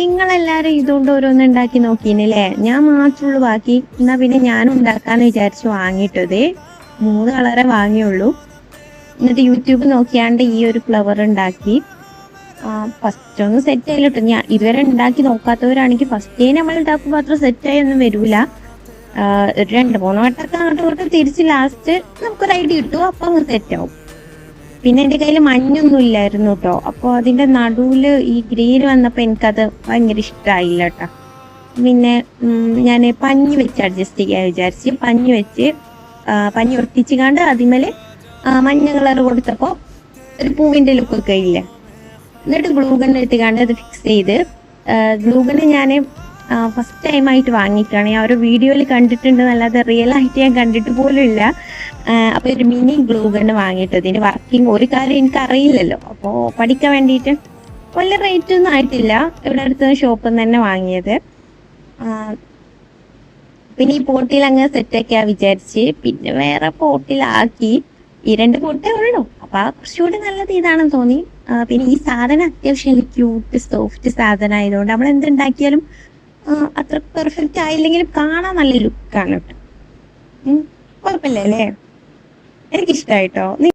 നിങ്ങളെല്ലാരും ഇതുകൊണ്ട് ഓരോന്ന് ഉണ്ടാക്കി നോക്കീനല്ലേ? ഞാൻ മാത്രമുള്ളൂ ബാക്കി. എന്നാ പിന്നെ ഞാനും ഉണ്ടാക്കാന്ന് വിചാരിച്ചു വാങ്ങിയിട്ടത്. 3 കളറേ വാങ്ങിയുള്ളൂ. എന്നിട്ട് യൂട്യൂബ് നോക്കിയാണ്ട് ഈ ഒരു ഫ്ലവർ ഉണ്ടാക്കി. ഫസ്റ്റ് ഒന്ന് സെറ്റ് ആയില്ലോ. ഞാൻ ഇതുവരെ ഉണ്ടാക്കി നോക്കാത്തവരാണെങ്കിൽ ഫസ്റ്റേ നമ്മൾ ഉണ്ടാക്കുമ്പോൾ അത്ര സെറ്റായി ഒന്നും വരൂല. ഒരു 2-3 വട്ടമൊക്കെ അങ്ങോട്ട് ഇങ്ങോട്ട് തിരിച്ച് ലാസ്റ്റ് നമുക്കൊരു ഐഡിയ കിട്ടും. അപ്പൊ അങ്ങ് സെറ്റ് ആവും. പിന്നെ എന്റെ കയ്യിൽ മഞ്ഞൊന്നും ഇല്ലായിരുന്നു കേട്ടോ. അപ്പൊ അതിന്റെ നടുവില് ഈ ഗ്രീൻ വന്നപ്പോ എനിക്കത് ഭയങ്കര ഇഷ്ടമായില്ല കേട്ടോ. പിന്നെ ഞാൻ പഞ്ഞി വെച്ച് അഡ്ജസ്റ്റ് ചെയ്യാൻ വിചാരിച്ച് പഞ്ഞി ഒട്ടിച്ച് കണ്ട് അതിമേല് മഞ്ഞ കളർ കൊടുത്തപ്പോ ഒരു പൂവിന്റെ ലുക്കൊക്കെ ഇല്ല. എന്നിട്ട് ഗ്ലൂഗൺ ഇട്ടുകാണ്ട് അത് ഫിക്സ് ചെയ്ത്. ഗ്ലൂഗണ് ഞാൻ ഫസ്റ്റ് ടൈം ആയിട്ട് വാങ്ങിയിട്ടാണ്. ഞാൻ ഒരു വീഡിയോയിൽ കണ്ടിട്ടുണ്ട്, അല്ലാതെ റിയൽ ആയിട്ട് ഞാൻ കണ്ടിട്ട് പോലും ഇല്ല. അപ്പൊ ഒരു മിനി ഗ്ലൂഗണ് വാങ്ങിയിട്ട് ഇതിന്റെ വർക്കിംഗ് ഒരു കാര്യം എനിക്ക് അറിയില്ലല്ലോ. അപ്പോ പഠിക്കാൻ വേണ്ടിയിട്ട് വലിയ റേറ്റ് ഒന്നും ആയിട്ടില്ല. ഇവിടെ അടുത്ത ഷോപ്പിൽ നിന്ന് തന്നെ വാങ്ങിയത്. പിന്നെ ഈ പോട്ടിൽ അങ്ങ് സെറ്റൊക്കെയാ വിചാരിച്ച് പിന്നെ വേറെ പോട്ടിലാക്കി. ഈ 2 പോട്ടേ ഉള്ളൂ. അപ്പൊ കുറച്ചുകൂടി നല്ലത് ഇതാണെന്ന് തോന്നി. പിന്നെ ഈ സാധനം അത്യാവശ്യം ക്യൂട്ട് സോഫ്റ്റ് സാധനം ആയതുകൊണ്ട് നമ്മൾ എന്തുണ്ടാക്കിയാലും അത്ര പെർഫെക്റ്റ് ആയില്ലെങ്കിലും കാണാൻ നല്ല ലുക്കാണ് കേട്ടോ. കുഴപ്പമില്ല അല്ലേ? എനിക്കിഷ്ടായിട്ടോ.